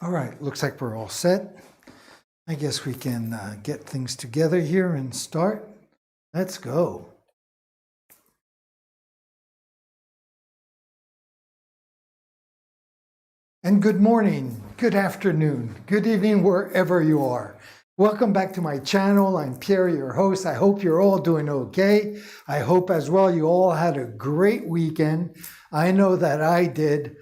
All right, looks like we're all set. I guess we can get things together here and start. Let's go. And good morning, good afternoon, good evening, wherever you are. Welcome back to my channel. I'm Pierre, your host. I hope you're all doing okay. I hope as well you all had a great weekend. I know that I did.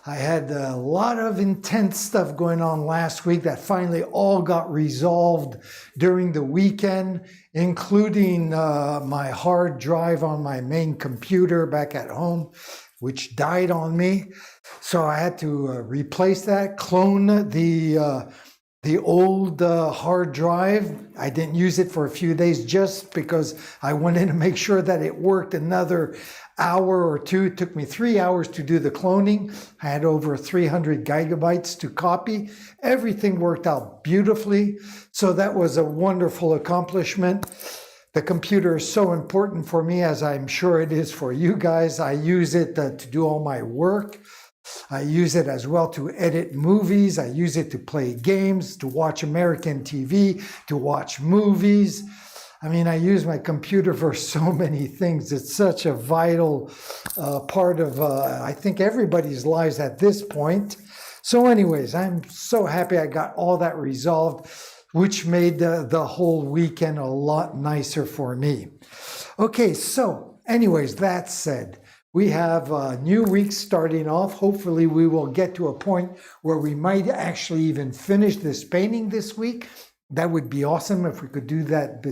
I had a lot of intense stuff going on last week that finally all got resolved during the weekend, including my hard drive on my main computer back at home, which died on me. So I had to replace that, clone the old hard drive. I didn't use it for a few days just because I wanted to make sure that it worked another hour or two. It took me 3 hours to do the cloning. I had over 300 gigabytes to copy. Everything worked out beautifully. So that was a wonderful accomplishment. The computer is so important for me, as I'm sure it is for you guys. I use it to do all my work. I use it as well to edit movies. I use it to play games, to watch American TV, to watch movies. I mean, I use my computer for so many things. It's such a vital part of, I think, everybody's lives at this point. So anyways, I'm so happy I got all that resolved, which made the whole weekend a lot nicer for me. Okay, so anyways, that said, we have a new week starting off. Hopefully we will get to a point where we might actually even finish this painting this week. That would be awesome if we could do that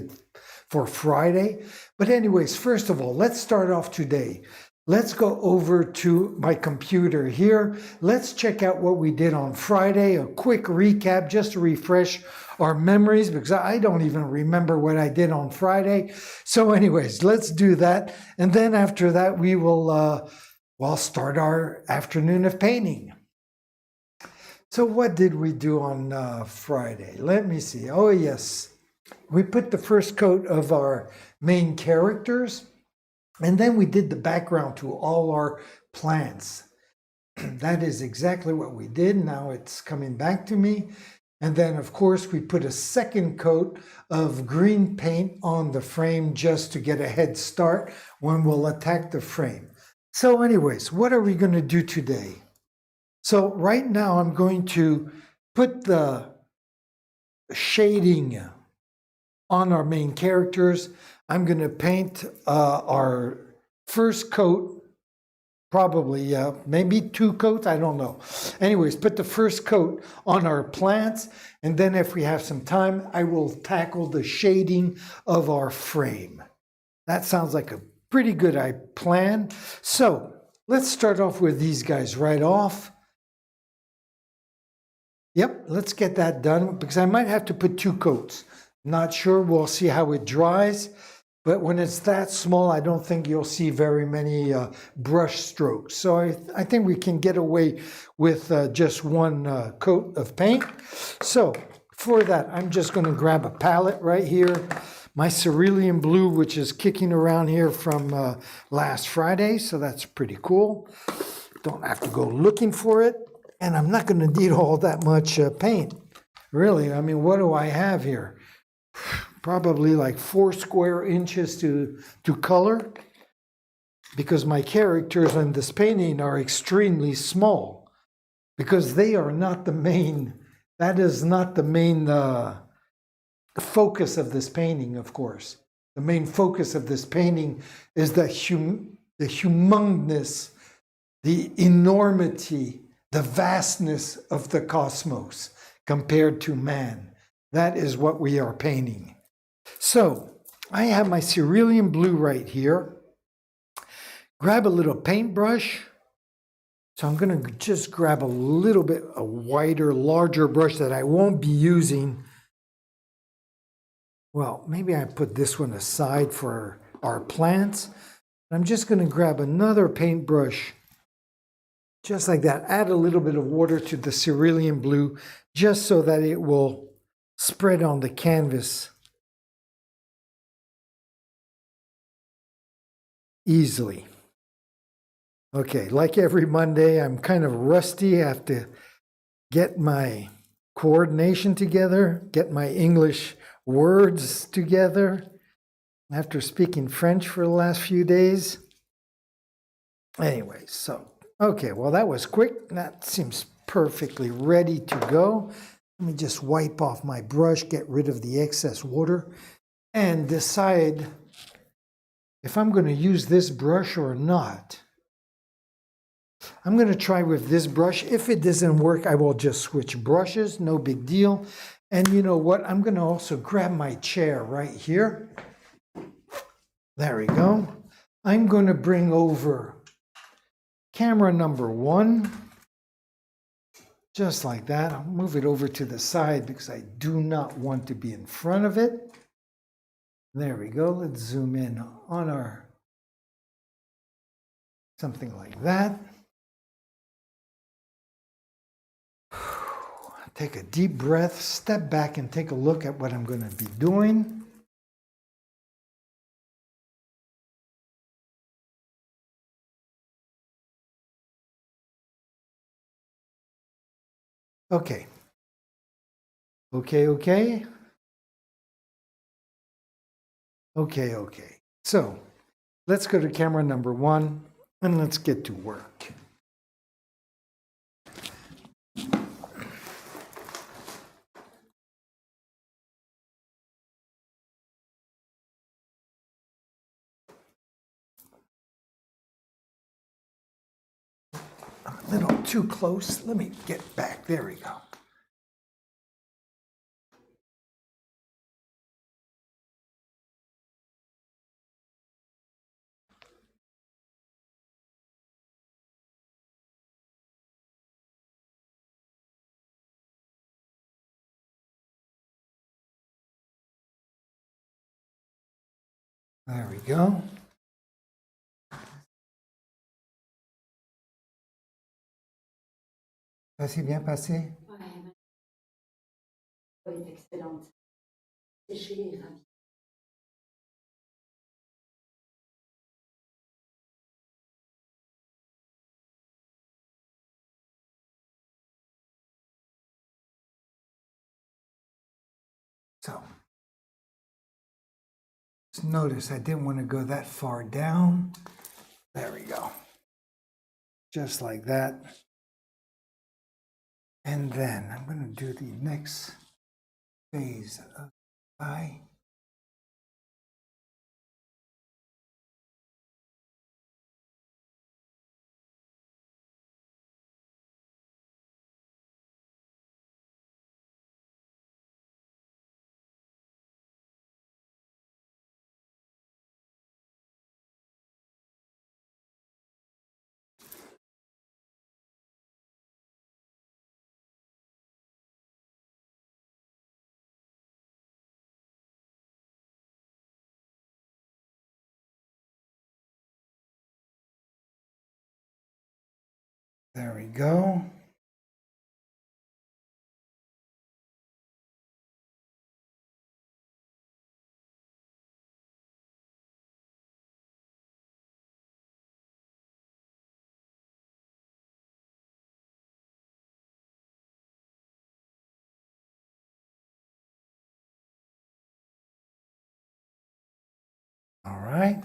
for Friday. But anyways, first of all, let's start off today. Let's go over to my computer here. Let's check out what we did on Friday, a quick recap just to refresh our memories, because I don't even remember what I did on Friday. So anyways, let's do that. And then after that, we will start our afternoon of painting. So what did we do on Friday? Let me see. Oh, yes. We put the first coat of our main characters, and then we did the background to all our plants. That is exactly what we did. Now it's coming back to me. And then, of course, we put a second coat of green paint on the frame just to get a head start when we'll attack the frame. So anyways, what are we going to do today? So right now I'm going to put the shading on our main characters. I'm going to paint our first coat, probably maybe 2 coats, I don't know. Anyways, put the first coat on our plants, and then if we have some time, I will tackle the shading of our frame. That sounds like a pretty good plan. So let's start off with these guys right off. Yep, let's get that done, because I might have to put 2 coats. Not sure, we'll see how it dries. But when it's that small, I don't think you'll see very many brush strokes. So I think we can get away with just 1 coat of paint. So for that, I'm just going to grab a palette right here. My cerulean blue, which is kicking around here from last Friday. So that's pretty cool. Don't have to go looking for it. And I'm not going to need all that much paint. Really, I mean, what do I have here? Probably like 4 square inches to color, because my characters in this painting are extremely small, because they are not the main, that is not the main focus of this painting, of course. The main focus of this painting is the humongness, the enormity, the vastness of the cosmos compared to man. That is what we are painting. So I have my cerulean blue right here. Grab a little paintbrush. So I'm going to just grab a little bit a wider, larger brush that I won't be using. Well, maybe I put this one aside for our plants. I'm just going to grab another paintbrush, just like that. Add a little bit of water to the cerulean blue, just so that it will spread on the canvas easily. Okay, like every Monday, I'm kind of rusty. I have to get my coordination together, get my English words together after speaking French for the last few days. Anyway, so, okay, well, that was quick. That seems perfectly ready to go. Let me just wipe off my brush, get rid of the excess water, and decide if I'm going to use this brush or not. I'm going to try with this brush. If it doesn't work, I will just switch brushes, no big deal. And you know what? I'm going to also grab my chair right here. There we go. I'm going to bring over camera number 1, just like that. I'll move it over to the side because I do not want to be in front of it. There we go. Let's zoom in on our, something like that. Take a deep breath, step back and take a look at what I'm going to be doing. Okay. Okay. So let's go to camera number 1 and let's get to work. A little too close. Let me get back. There we go. There we go. Ça s'est bien passé? Ouais, elle est excellente. Séché et ravie. So just notice I didn't want to go that far down. There we go. Just like that. And then I'm going to do the next phase of the eye. There we go. All right.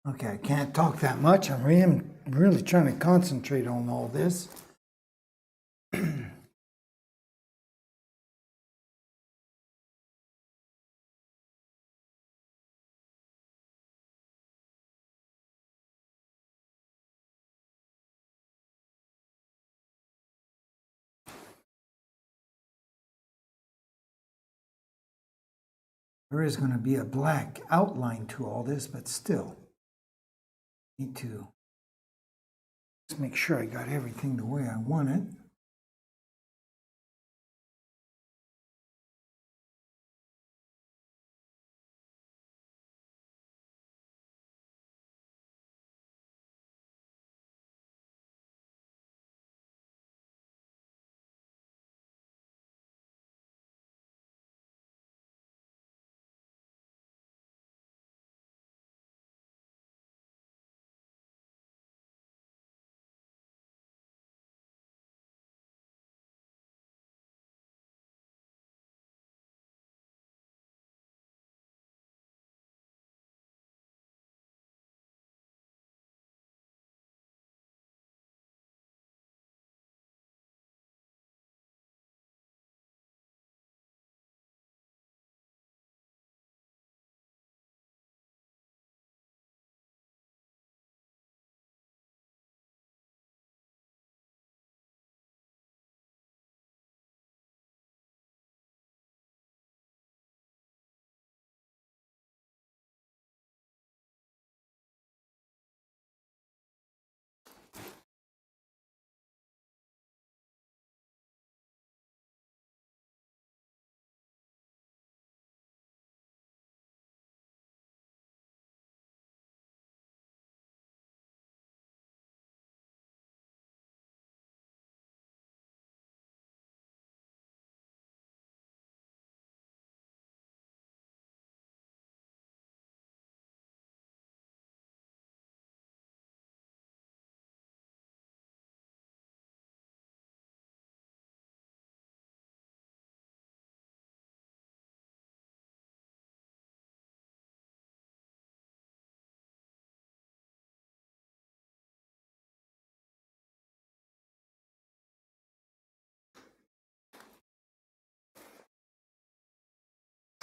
Okay, I can't talk that much. I'm really trying to concentrate on all this. There is going to be a black outline to all this, but still need to just make sure I got everything the way I want it.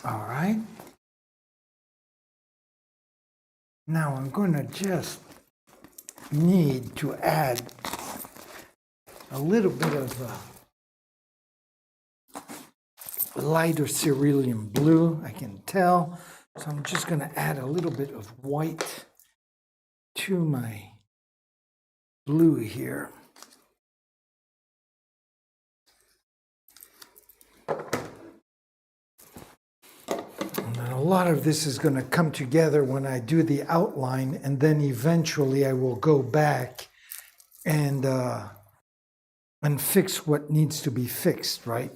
All right. Now I'm going to just need to add a little bit of lighter cerulean blue, I can tell. So I'm just going to add a little bit of white to my blue here. And a lot of this is going to come together when I do the outline, and then eventually I will go back and fix what needs to be fixed, right?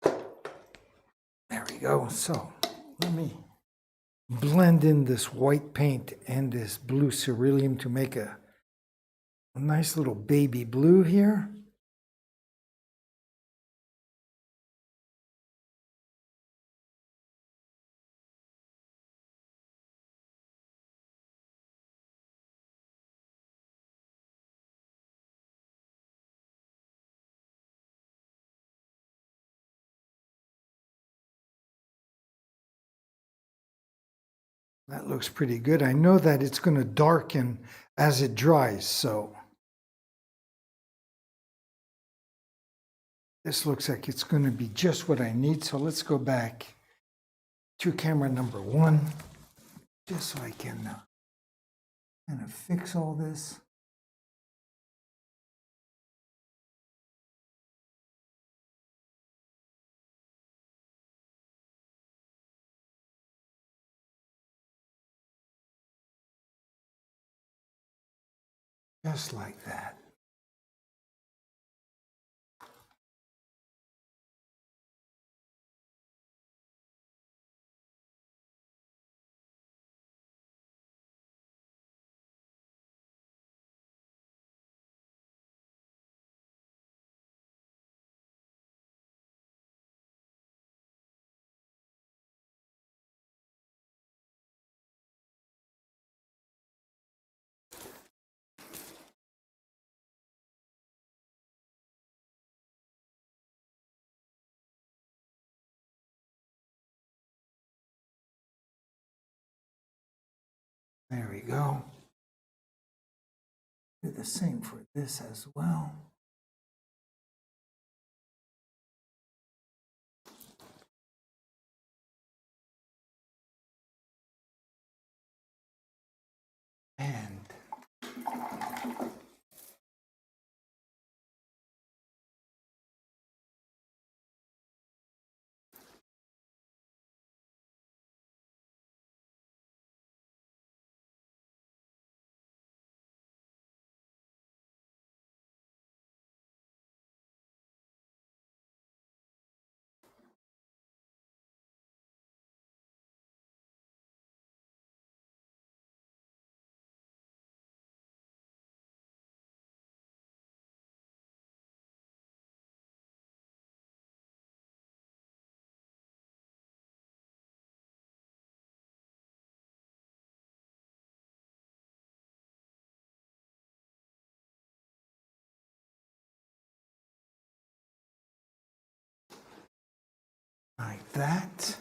There we go. So let me blend in this white paint and this blue cerulean to make a nice little baby blue here. That looks pretty good. I know that it's going to darken as it dries, so this looks like it's going to be just what I need. So let's go back to camera number 1, just so I can kind of fix all this. Just like that. There we go. Do the same for this as well. And like that.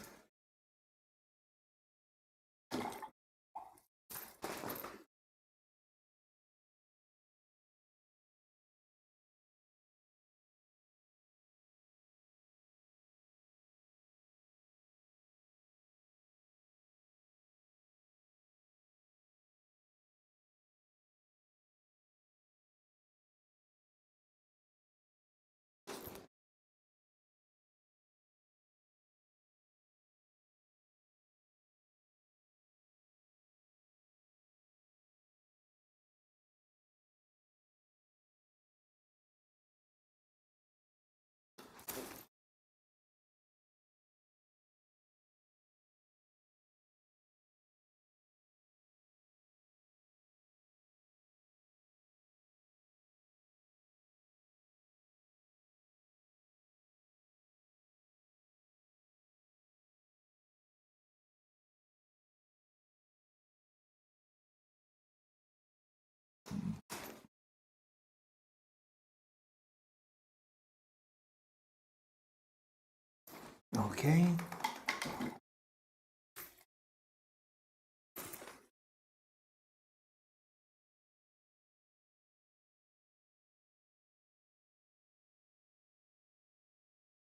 Okay.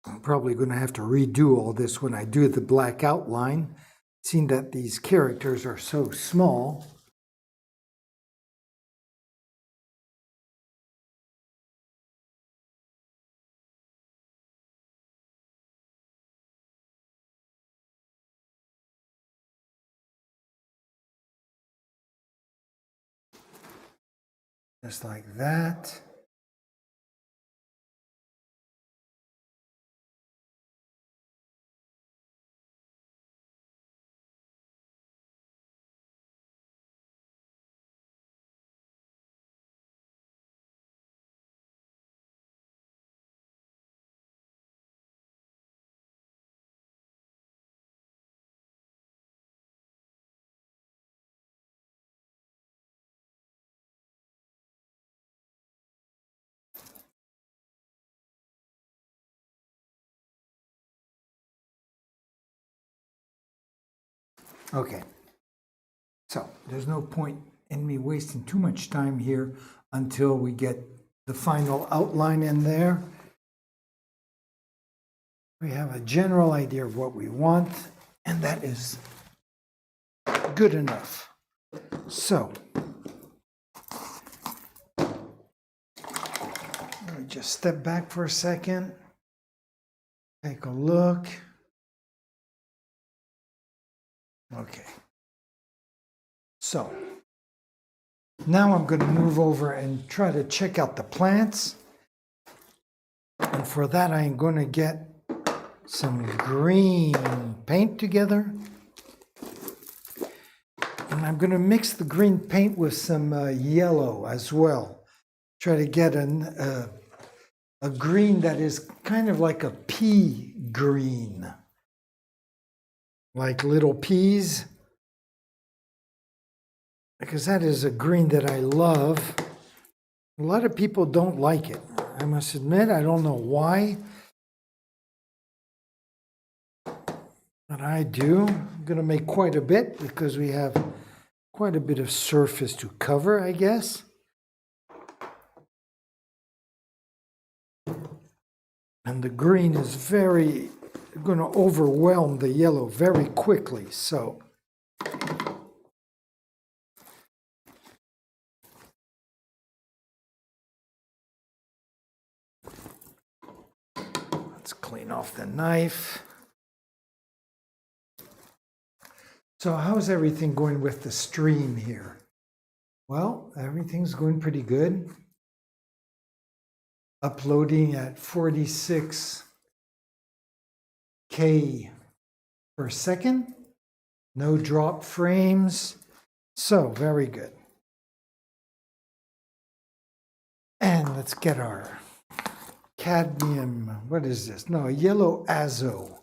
I'm probably going to have to redo all this when I do the black outline, seeing that these characters are so small. Just like that. Okay. So there's no point in me wasting too much time here until we get the final outline in there. We have a general idea of what we want, and that is good enough. So let me just step back for a second, take a look. Okay. So now I'm going to move over and try to check out the plants. And for that, I'm going to get some green paint together. And I'm going to mix the green paint with some yellow as well. Try to get a green that is kind of like a pea green, like little peas, because that is a green that I love. A lot of people don't like it. I must admit, I don't know why, but I do. I'm going to make quite a bit because we have quite a bit of surface to cover, I guess. And the green is going to overwhelm the yellow very quickly, so let's clean off the knife. So how's everything going with the stream here? Well, everything's going pretty good. Uploading at 46K per second. No drop frames. So very good. And let's get our cadmium, what is this? No, yellow azo.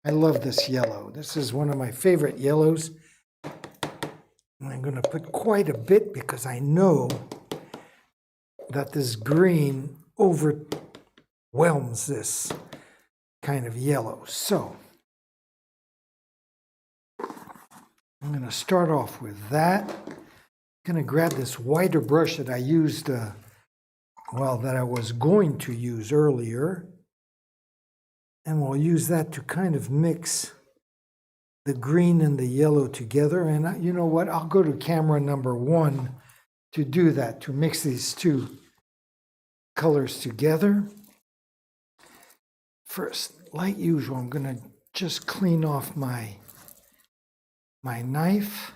I love this yellow. This is one of my favorite yellows. And I'm going to put quite a bit because I know that this green overwhelms this kind of yellow. So I'm going to start off with that. I'm going to grab this whiter brush that I used, that I was going to use earlier. And we'll use that to kind of mix the green and the yellow together. And you know what? I'll go to camera number 1 to do that, to mix these two colors together. First, like usual, I'm going to just clean off my knife.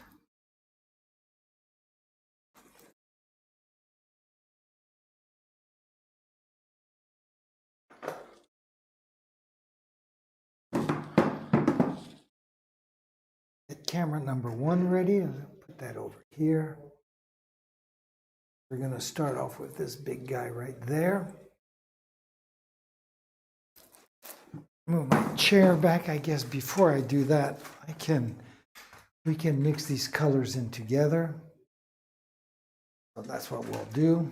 Get camera number 1 ready. I'll put that over here. We're going to start off with this big guy right there. Move my chair back. I guess before I do that, we can mix these colors in together. So that's what we'll do.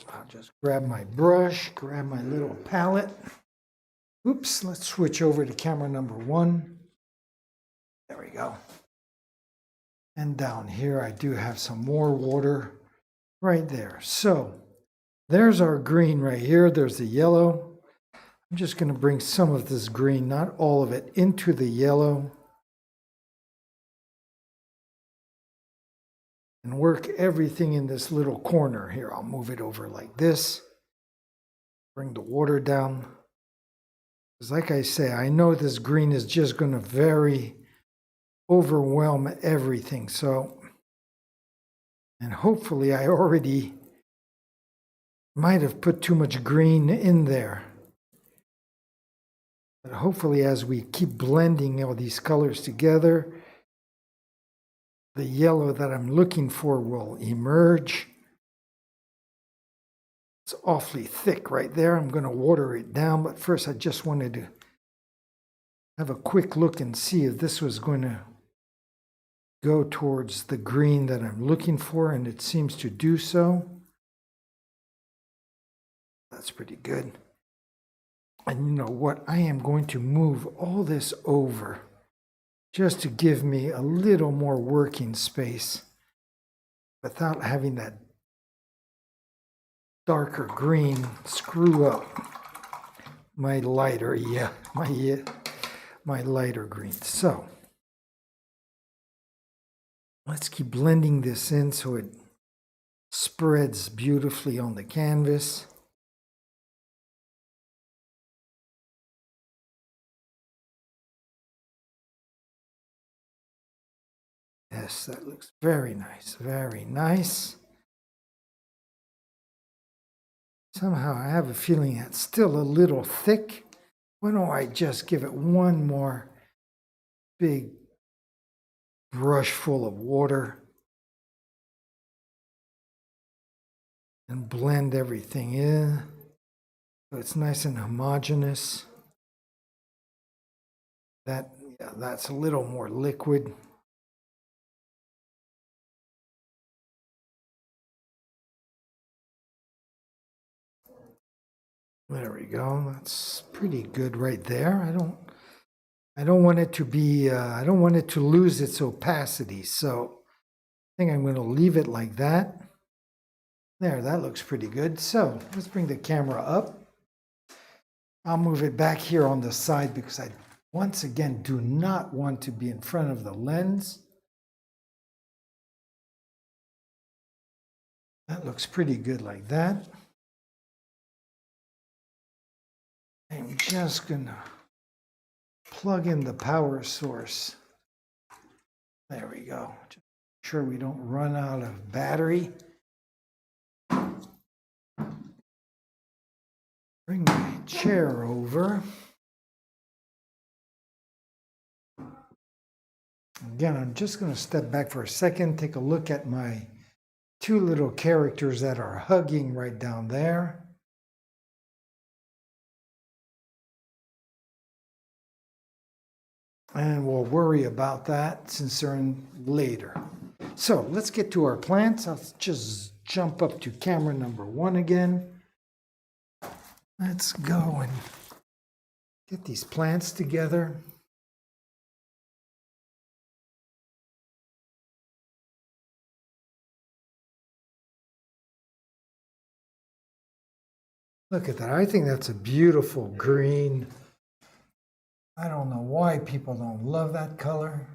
I'll just grab my brush, grab my little palette. Oops, let's switch over to camera number 1. There we go. And down here, I do have some more water right there. So there's our green right here. There's the yellow. I'm just going to bring some of this green, not all of it, into the yellow. And work everything in this little corner here. I'll move it over like this. Bring the water down. Because like I say, I know this green is just going to overwhelm everything. So, and hopefully I already might have put too much green in there. But hopefully as we keep blending all these colors together, the yellow that I'm looking for will emerge. It's awfully thick right there. I'm going to water it down, but first I just wanted to have a quick look and see if this was going to go towards the green that I'm looking for, and it seems to do so. That's pretty good. And you know what? I am going to move all this over just to give me a little more working space without having that darker green screw up my lighter, my lighter green. So let's keep blending this in so it spreads beautifully on the canvas. Yes, that looks very nice, very nice. Somehow I have a feeling it's still a little thick. Why don't I just give it one more big brush full of water and blend everything in so it's nice and homogeneous. That's a little more liquid. There we go. That's pretty good right there. I don't want it to be, I don't want it to lose its opacity. So I think I'm going to leave it like that. There, that looks pretty good. So let's bring the camera up. I'll move it back here on the side because I, once again, do not want to be in front of the lens. That looks pretty good like that. I'm just gonna plug in the power source. There we go. Just make sure we don't run out of battery. Bring my chair over. Again, I'm just going to step back for a second, take a look at my two little characters that are hugging right down there. And we'll worry about that since they're in later. So let's get to our plants. I'll just jump up to camera number 1 again. Let's go and get these plants together. Look at that. I think that's a beautiful green. I don't know why people don't love that color.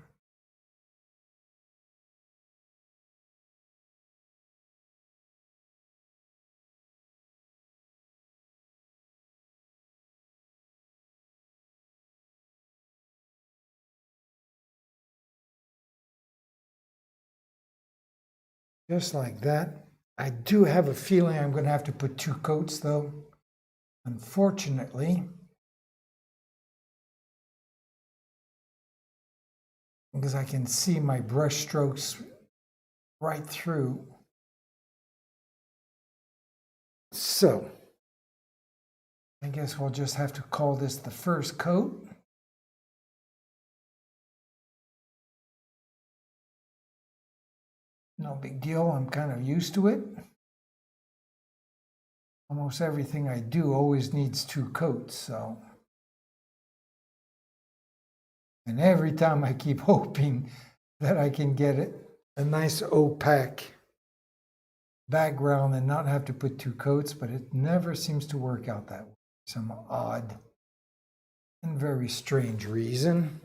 Just like that. I do have a feeling I'm going to have to put 2 coats though, unfortunately, because I can see my brush strokes right through. So I guess we'll just have to call this the first coat. No big deal, I'm kind of used to it. Almost everything I do always needs 2 coats, so. And every time I keep hoping that I can get it a nice opaque background and not have to put 2 coats, but it never seems to work out that way. Some odd and very strange reason.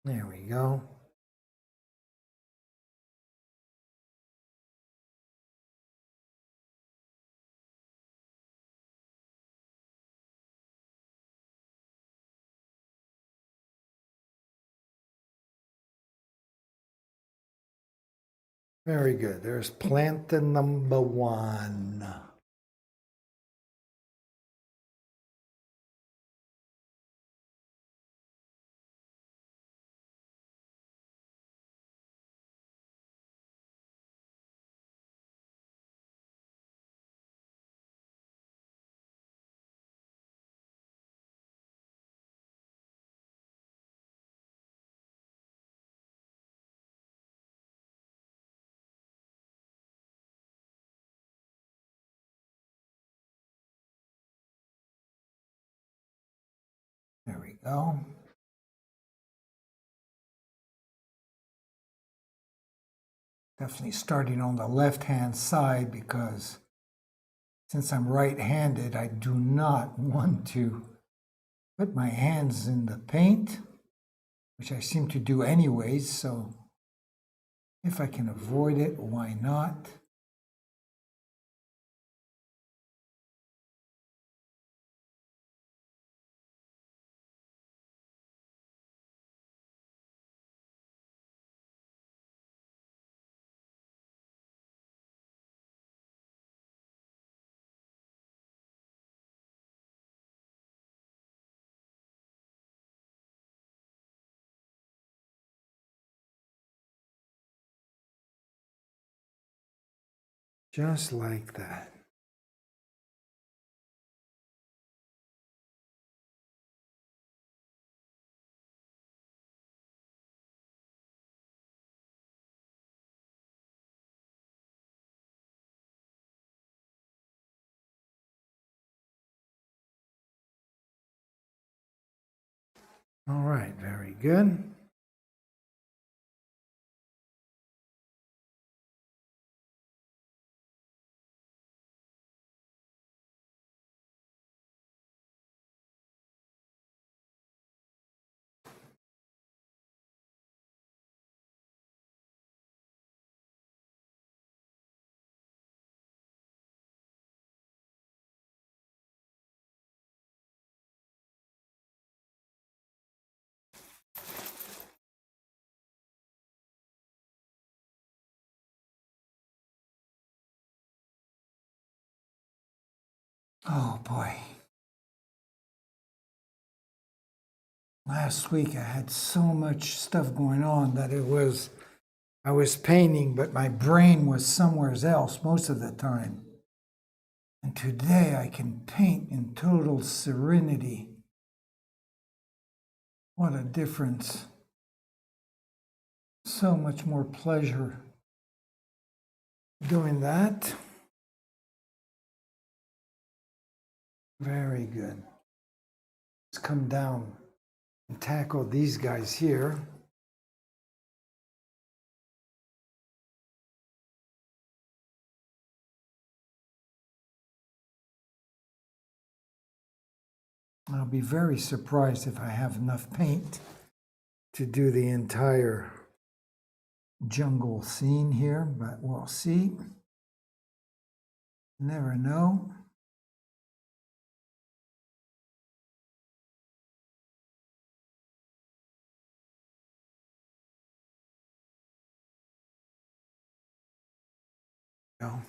There we go. Very good. There's plant number 1. There we go. Definitely starting on the left-hand side because since I'm right-handed, I do not want to put my hands in the paint, which I seem to do anyways, so if I can avoid it, why not? Just like that. All right, very good. Oh boy. Last week I had so much stuff going on that I was painting, but my brain was somewhere else most of the time. And today I can paint in total serenity. What a difference. So much more pleasure doing that. Very good. Let's come down and tackle these guys here. I'll be very surprised if I have enough paint to do the entire jungle scene here, but we'll see. Never know. No.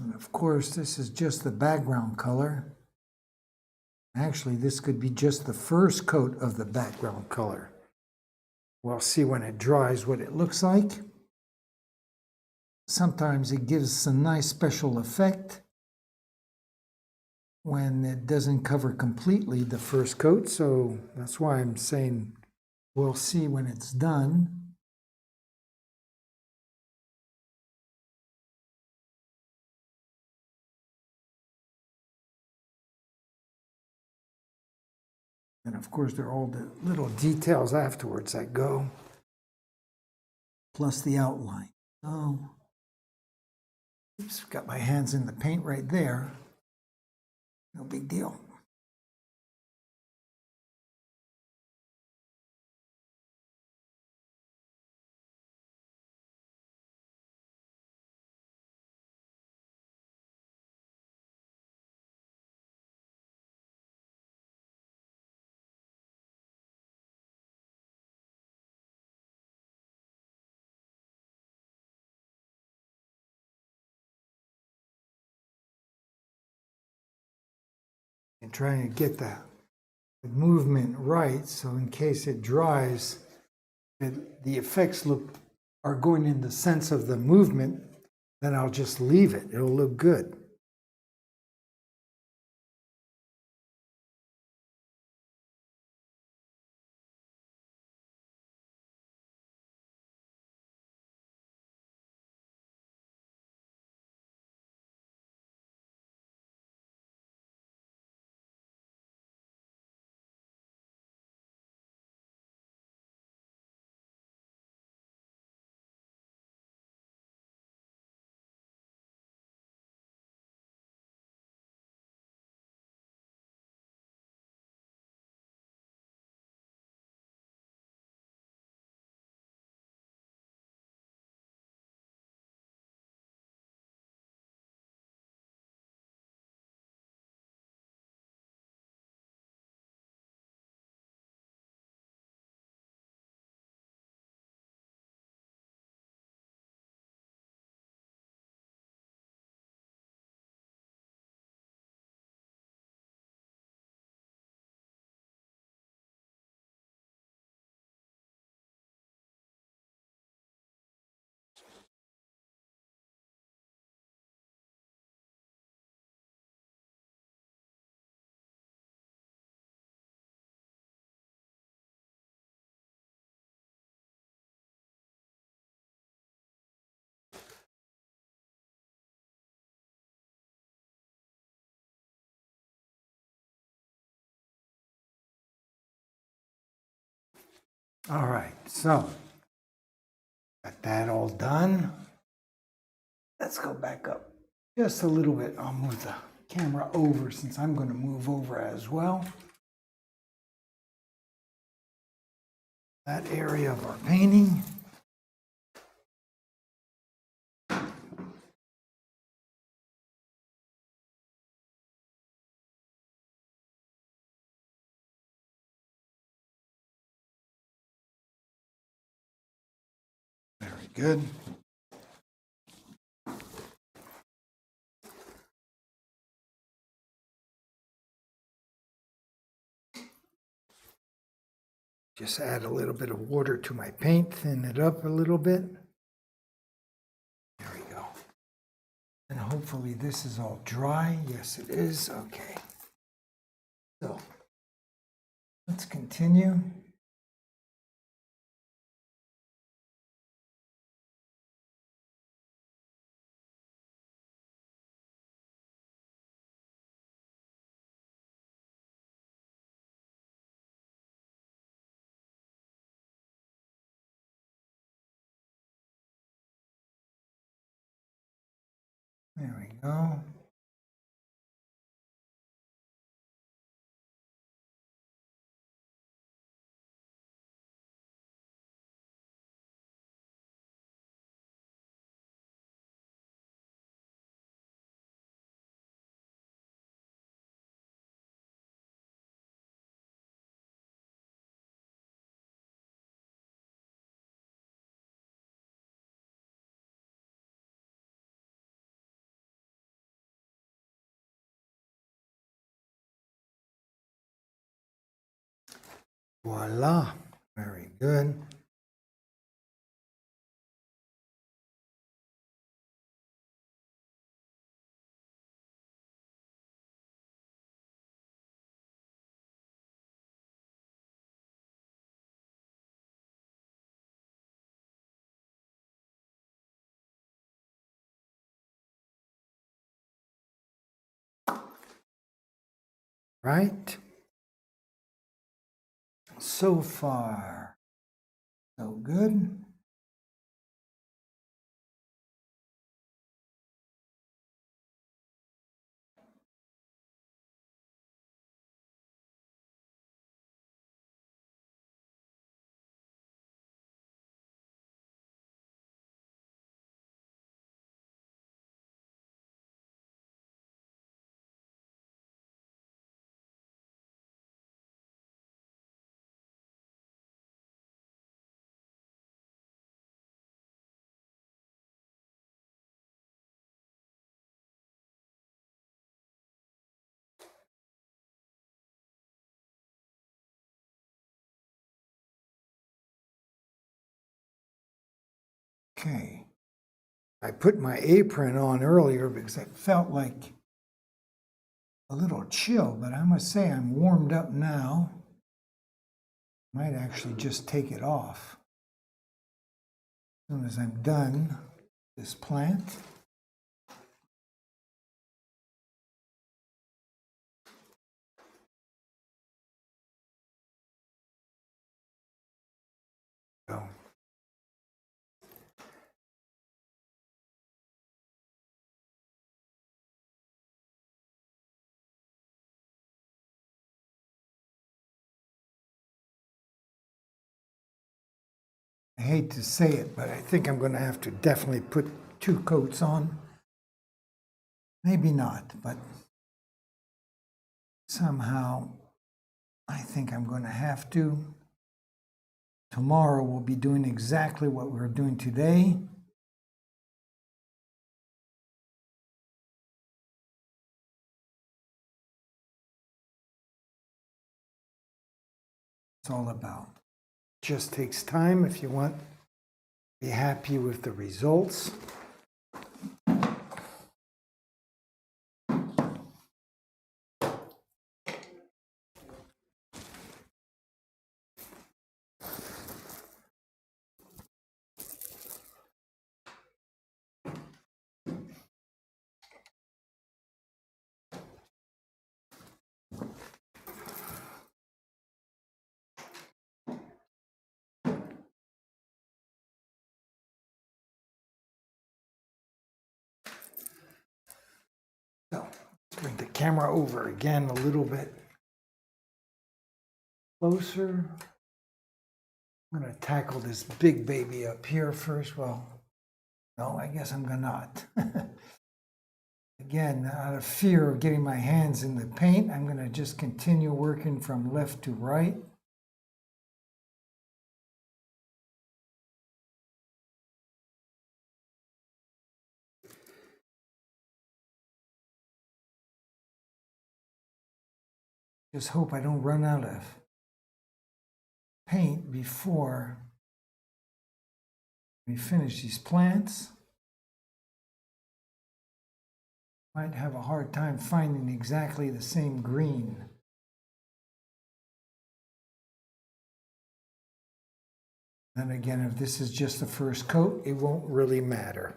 And of course, this is just the background color. Actually, this could be just the first coat of the background color. We'll see when it dries what it looks like. Sometimes it gives a nice special effect when it doesn't cover completely the first coat, so that's why I'm saying we'll see when it's done. And of course, there are all the little details afterwards that go, plus the outline. Oh, oops, got my hands in the paint right there. No big deal. And trying to get the movement right, so in case it dries, the effects are going in the sense of the movement, then I'll just leave it. It'll look good. All right, so got that all done. Let's go back up just a little bit. I'll move the camera over since I'm going to move over as well. That area of our painting. Very good. Just add a little bit of water to my paint, thin it up a little bit. There we go. And hopefully this is all dry. Yes, it is. Okay. So let's continue. There we go. Voila. Very good. Right. So far, so good. Okay. I put my apron on earlier because it felt like a little chill, but I must say I'm warmed up now. Might actually just take it off as soon as I'm done this plant. Go. I hate to say it, but I think I'm going to have to definitely put 2 coats on. Maybe not, but somehow I think I'm going to have to. Tomorrow we'll be doing exactly what we're doing today. It's all about. Just takes time if you want to be happy with the results. So let's bring the camera over again a little bit closer. I'm going to tackle this big baby up here first. Well, no, I guess I'm going to not. Again, out of fear of getting my hands in the paint, I'm going to just continue working from left to right. Just hope I don't run out of paint before we finish these plants. Might have a hard time finding exactly the same green. Then again, if this is just the first coat, it won't really matter.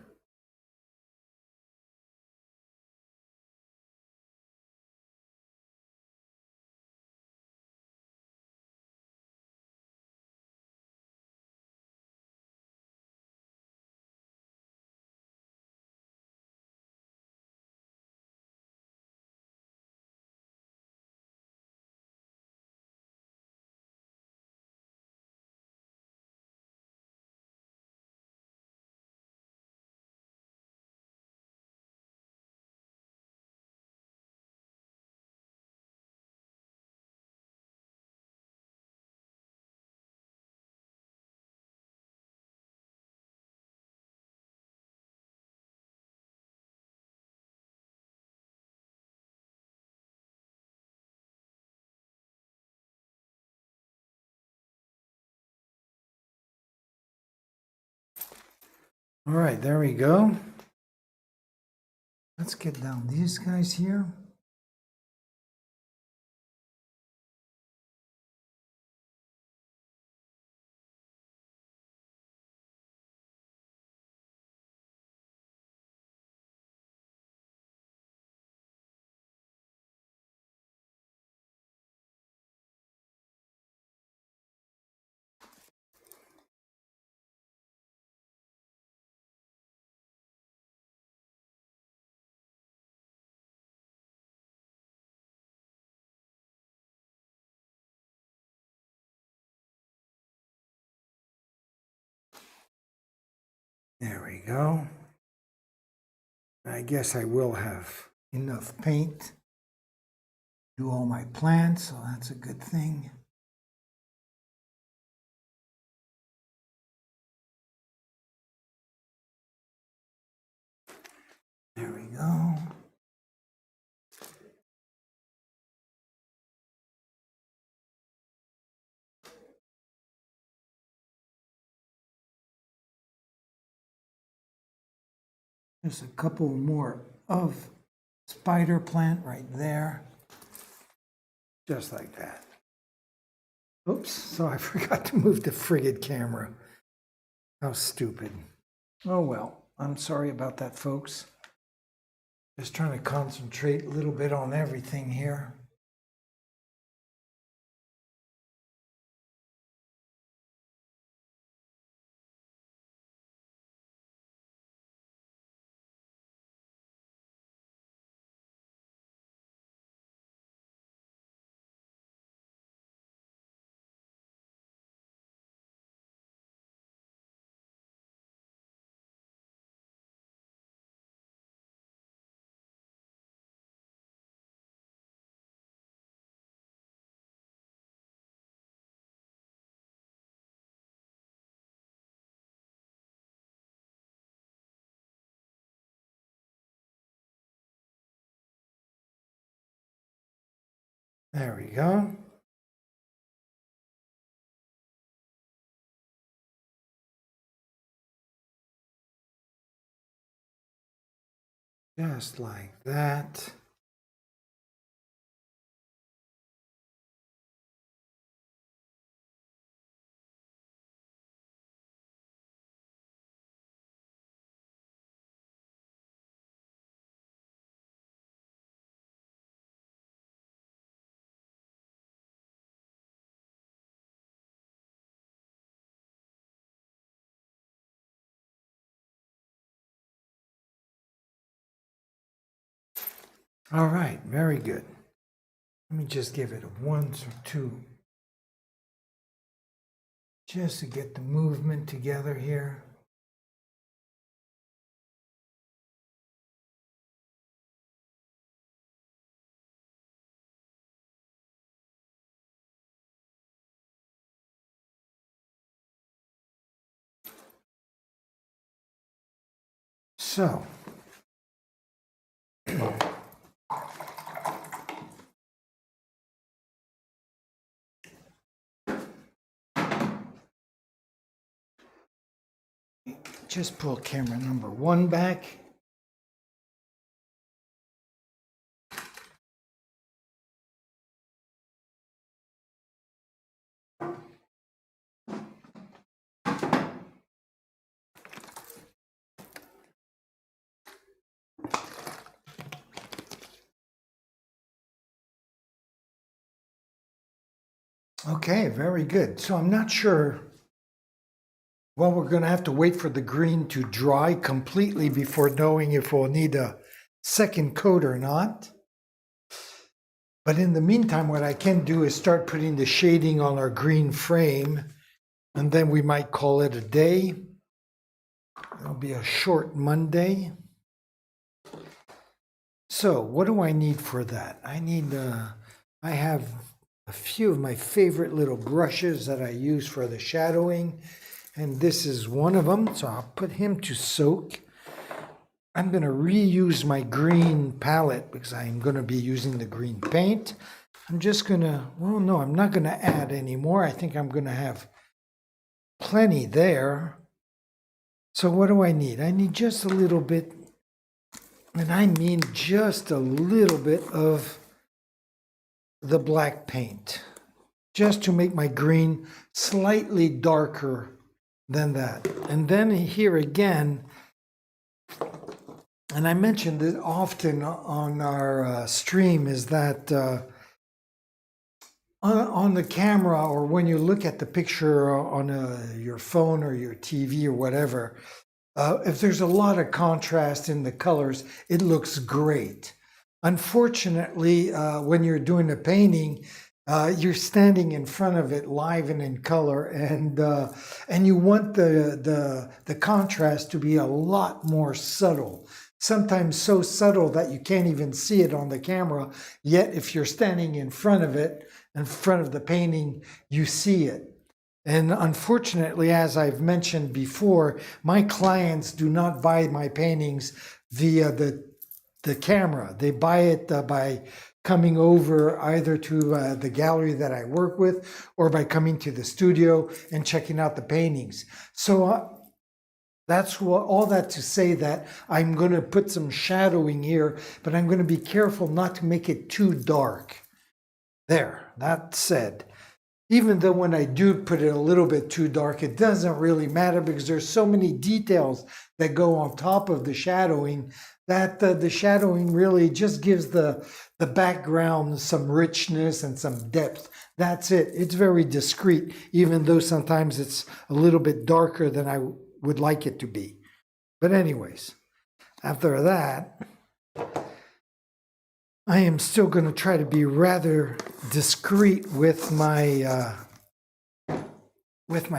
All right, there we go. Let's get down these guys here. There we go. I guess I will have enough paint to do all my plants, so that's a good thing. There we go. Just a couple more of spider plant right there. Just like that. Oops, so I forgot to move the friggin' camera. How stupid. Oh well, I'm sorry about that, folks. Just trying to concentrate a little bit on everything here. There we go. Just like that. All right, very good. Let me just give it a 1 or 2, just to get the movement together here. So, just pull camera number 1 back. Okay, very good. So I'm not sure. Well, we're going to have to wait for the green to dry completely before knowing if we'll need a second coat or not. But in the meantime, what I can do is start putting the shading on our green frame, and then we might call it a day. It'll be a short Monday. So what do I need for that? I have a few of my favorite little brushes that I use for the shadowing, and this is one of them, so I'll put him to soak. I'm going to reuse my green palette because I'm going to be using the green paint. I'm just going to, well, no, I'm not going to add any more. I think I'm going to have plenty there. So what do I need? I need just a little bit, and I mean just a little bit of the black paint, just to make my green slightly darker than that. And then here again, and I mentioned it often on our stream, is that on the camera, or when you look at the picture on your phone or your TV or whatever, if there's a lot of contrast in the colors, it looks great. Unfortunately, when you're doing a painting, you're standing in front of it live and in color, and you want the contrast to be a lot more subtle. Sometimes so subtle that you can't even see it on the camera, yet if you're standing in front of it, in front of the painting, you see it. And unfortunately, as I've mentioned before, my clients do not buy my paintings via the camera. They buy it by coming over either to the gallery that I work with or by coming to the studio and checking out the paintings. So that's all that to say that I'm going to put some shadowing here, but I'm going to be careful not to make it too dark. There, that said, even though when I do put it a little bit too dark, it doesn't really matter because there's so many details that go on top of the shadowing that the shadowing really just gives the background some richness and some depth. That's it. It's very discreet, even though sometimes it's a little bit darker than I would like it to be. But anyways, after that, I am still going to try to be rather discreet with my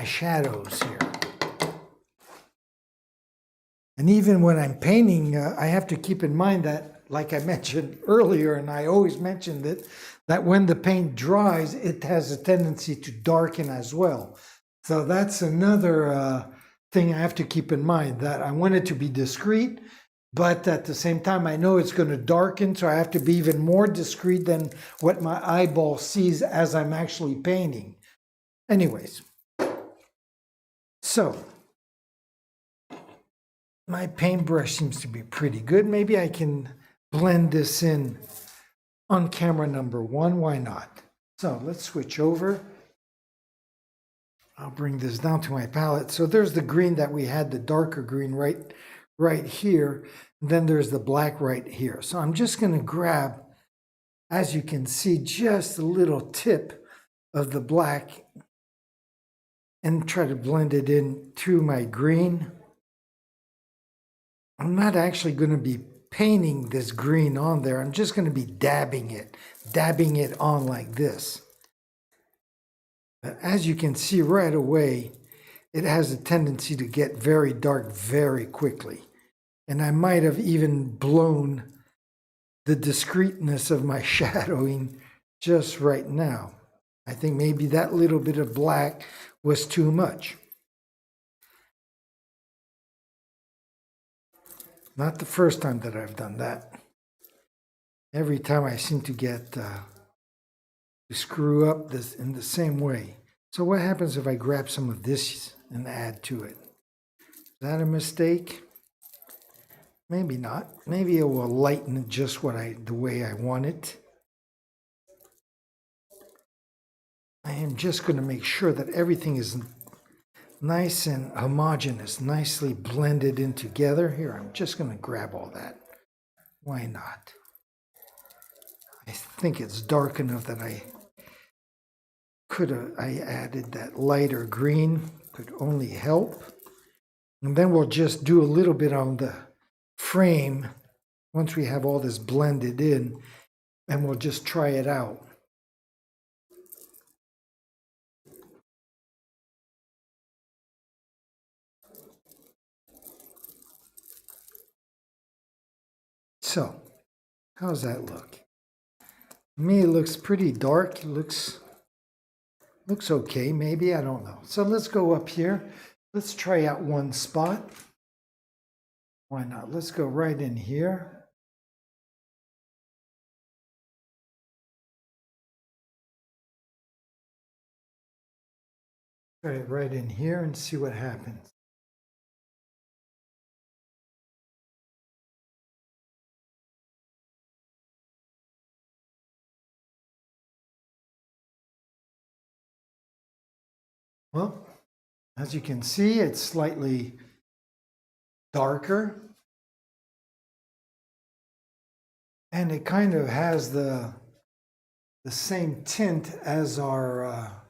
shadows here. And even when I'm painting, I have to keep in mind that, like I mentioned earlier, and I always mentioned it, that when the paint dries, it has a tendency to darken as well. So that's another thing I have to keep in mind, that I want it to be discreet, but at the same time, I know it's going to darken, so I have to be even more discreet than what my eyeball sees as I'm actually painting. Anyways, so my paintbrush seems to be pretty good. Maybe I can blend this in on camera number 1. Why not? So let's switch over. I'll bring this down to my palette. So there's the green that we had, the darker green right here. And then there's the black right here. So I'm just going to grab, as you can see, just a little tip of the black and try to blend it in through my green. I'm not actually going to be painting this green on there. I'm just going to be dabbing it on like this. But as you can see right away, it has a tendency to get very dark very quickly. And I might have even blown the discreteness of my shadowing just right now. I think maybe that little bit of black was too much. Not the first time that I've done that. Every time I seem to get to screw up this in the same way. So what happens if I grab some of this and add to it? Is that a mistake? Maybe not. Maybe it will lighten it just the way I want it. I am just going to make sure that everything is nice and homogeneous, nicely blended in together. Here, I'm just going to grab all that. Why not? I think it's dark enough that I added that lighter green, could only help. And then we'll just do a little bit on the frame once we have all this blended in, and we'll just try it out. So, how's that look? To me, it looks pretty dark. It looks okay, maybe, I don't know. So let's go up here. Let's try out one spot. Why not? Let's go right in here. Try it right in here and see what happens. Well, as you can see, it's slightly darker. And it kind of has the same tint as our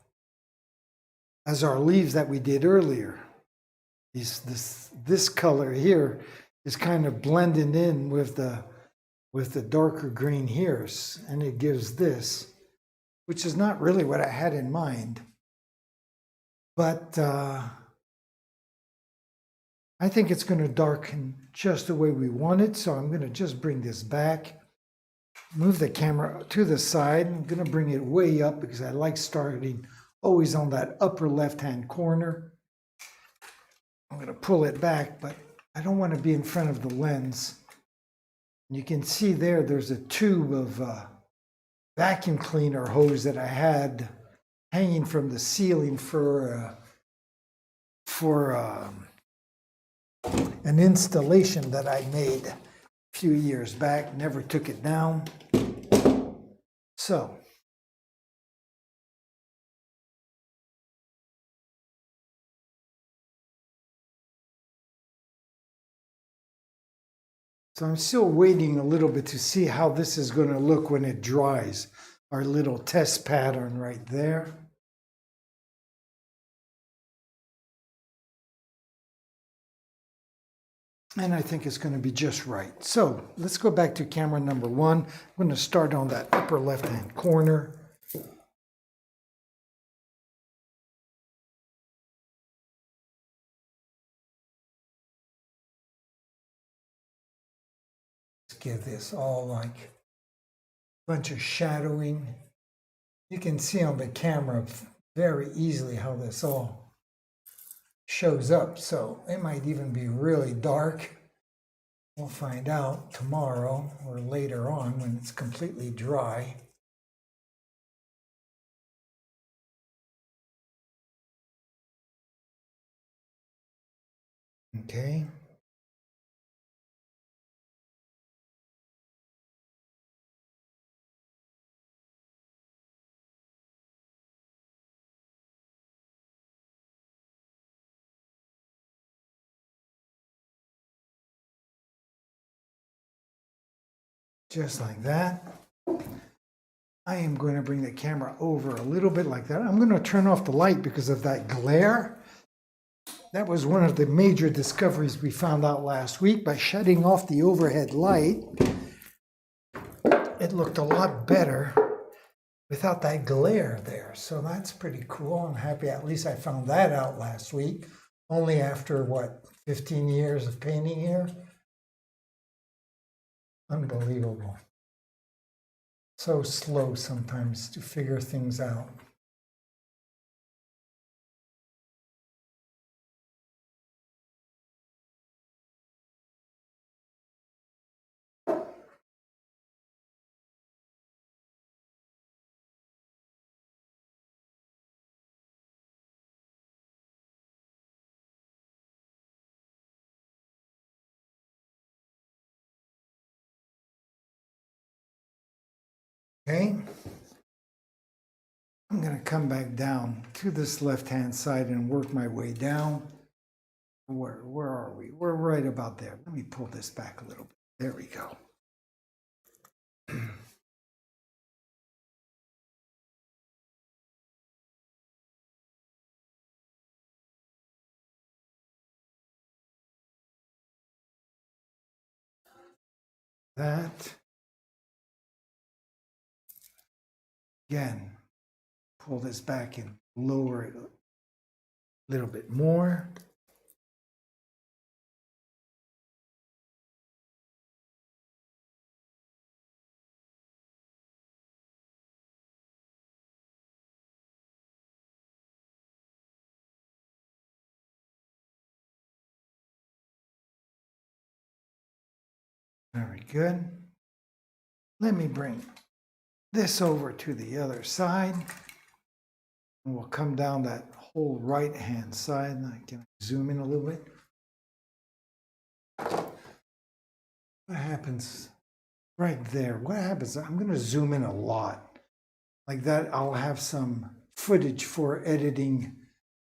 leaves that we did earlier. This color here is kind of blending in with the darker green here, and it gives this, which is not really what I had in mind. But I think it's going to darken just the way we want it, so I'm going to just bring this back, move the camera to the side. I'm going to bring it way up because I like starting always on that upper left-hand corner. I'm going to pull it back, but I don't want to be in front of the lens. You can see there's a tube of vacuum cleaner hose that I had hanging from the ceiling for an installation that I made a few years back. Never took it down. So I'm still waiting a little bit to see how this is going to look when it dries. Our little test pattern right there. And I think it's going to be just right. So let's go back to camera number one. I'm going to start on that upper left-hand corner. Let's give this all like a bunch of shadowing. You can see on the camera very easily how this all shows up, so it might even be really dark. We'll find out tomorrow or later on when it's completely dry. Okay. Just like that. I am going to bring the camera over a little bit like that. I'm going to turn off the light because of that glare. that was one of the major discoveries we found out last week. By shutting off the overhead light, it looked a lot better without that glare there. So that's pretty cool. I'm happy at least I found that out last week, only after, what, 15 years of painting here? Unbelievable. So slow sometimes to figure things out. Okay, I'm going to come back down to this left-hand side and work my way down. Where are we? We're right about there. Let me pull this back a little bit. There we go. That. Again, pull this back and lower it a little bit more. Very good. Let me bring this over to the other side. And we'll come down that whole right-hand side. I can zoom in a little bit. What happens right there? What happens? I'm going to zoom in a lot. Like that, I'll have some footage for editing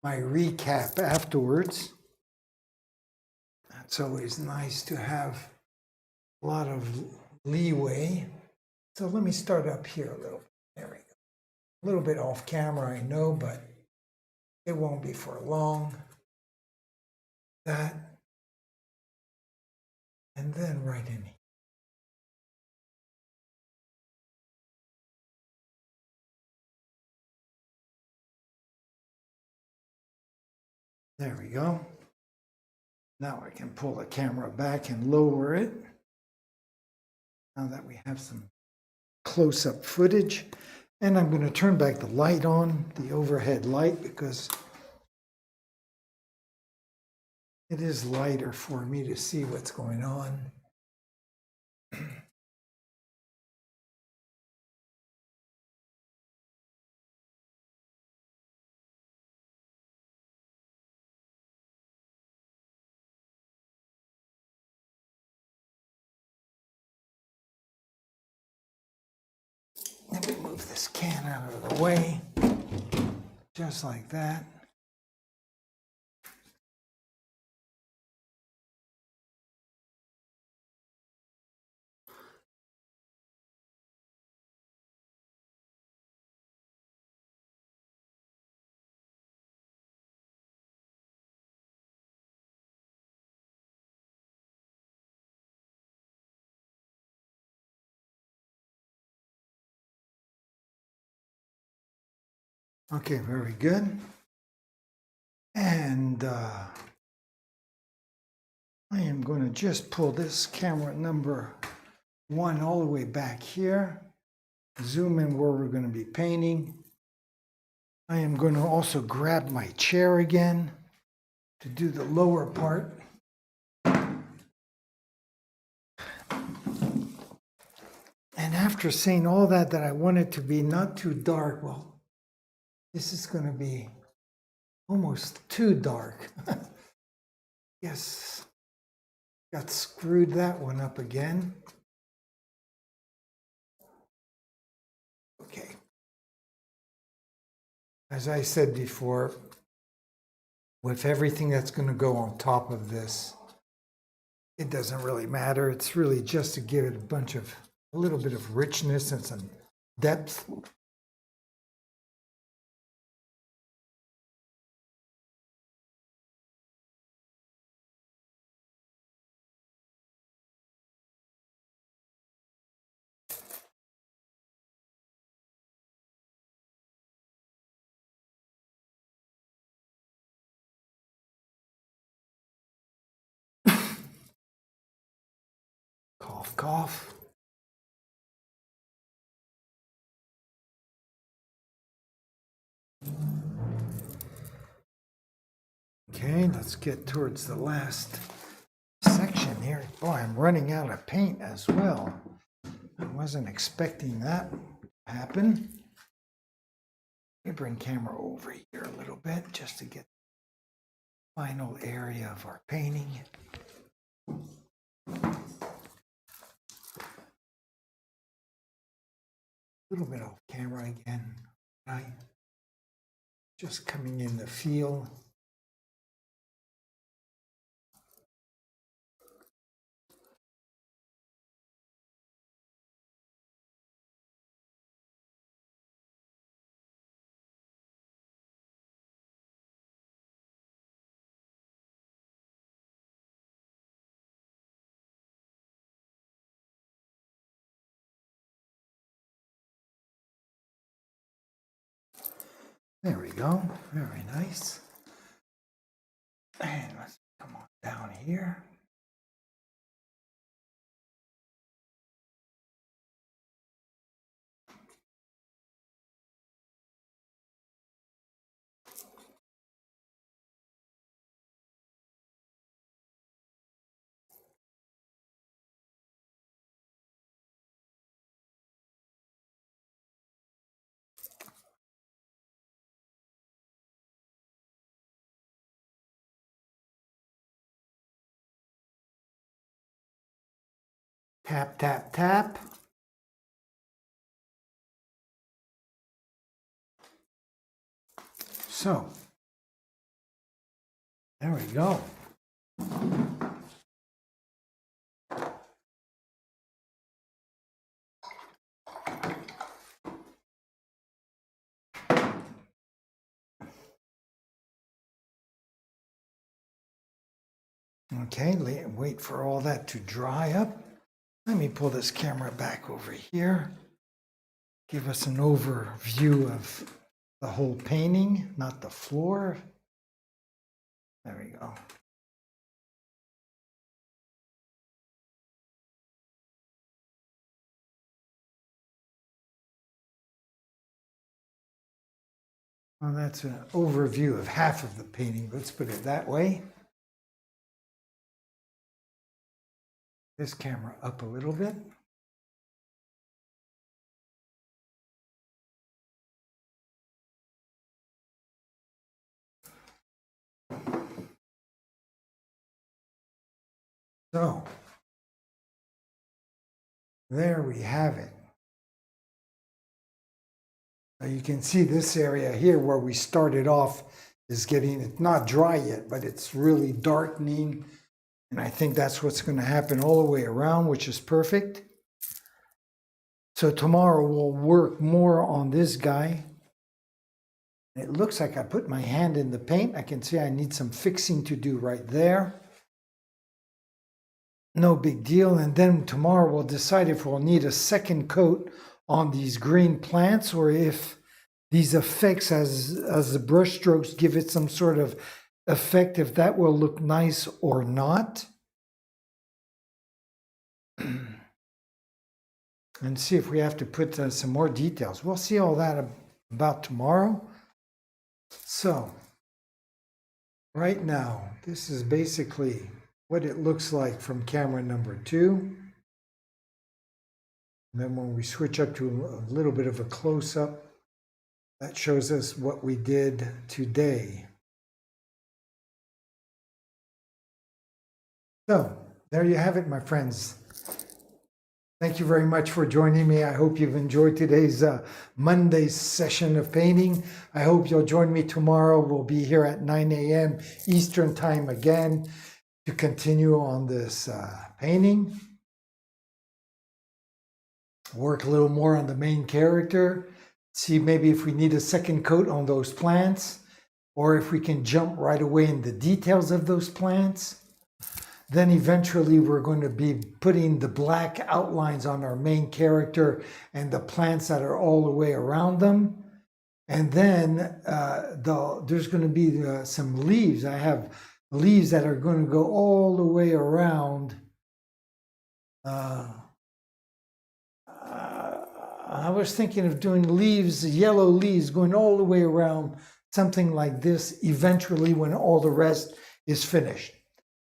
my recap afterwards. That's always nice to have a lot of leeway. So let me start up here a little bit. There we go. A little bit off camera, I know, but it won't be for long. That. And then right in here. There we go. Now I can pull the camera back and lower it. Now that we have some close-up footage. And I'm going to turn back the light on, the overhead light, because it is lighter for me to see what's going on. Let me move this can out of the way, just like that. Okay, very good. And I am going to just pull this camera number 1 all the way back here. Zoom in where we're going to be painting. I am going to also grab my chair again to do the lower part. And after saying all that I want it to be not too dark, well, this is going to be almost too dark. Yes, got screwed that one up again. Okay. As I said before, with everything that's going to go on top of this, it doesn't really matter. It's really just to give it a little bit of richness and some depth. Cough, cough. Okay, let's get towards the last section here. Boy, I'm running out of paint as well. I wasn't expecting that to happen. Let me bring camera over here a little bit just to get the final area of our painting. A little bit off camera again, right? Just coming in the feel. There we go, very nice. And let's come on down here. Tap, tap, tap. So, there we go. Okay, wait for all that to dry up. Let me pull this camera back over here. Give us an overview of the whole painting, not the floor. There we go. Well, that's an overview of half of the painting. Let's put it that way. This camera up a little bit. So, there we have it. Now you can see this area here where we started off is getting, it's not dry yet, but it's really darkening. And I think that's what's going to happen all the way around, which is perfect. So tomorrow we'll work more on this guy. It looks like I put my hand in the paint. I can see I need some fixing to do right there. No big deal. And then tomorrow we'll decide if we'll need a second coat on these green plants or if these effects as the brush strokes give it some sort of effect, if that will look nice or not. And see if we have to put some more details. We'll see all that about tomorrow. So, right now, this is basically what it looks like from camera number 2. And then when we switch up to a little bit of a close-up, that shows us what we did today. So, there you have it, my friends. Thank you very much for joining me. I hope you've enjoyed today's Monday session of painting. I hope you'll join me tomorrow. We'll be here at 9 a.m. Eastern Time again to continue on this painting. Work a little more on the main character. See maybe if we need a second coat on those plants or if we can jump right away in the details of those plants. Then eventually we're going to be putting the black outlines on our main character and the plants that are all the way around them. And then there's going to be some leaves. I have leaves that are going to go all the way around I was thinking of doing leaves, yellow leaves, going all the way around, something like this, eventually when all the rest is finished.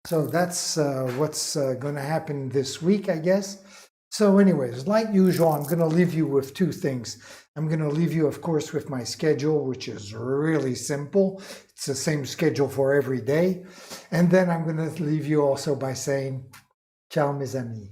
So that's what's going to happen this week, I guess. So anyways, like usual, I'm going to leave you with two things. I'm going to leave you, of course, with my schedule, which is really simple. It's the same schedule for every day. And then I'm going to leave you also by saying, ciao, mes amis.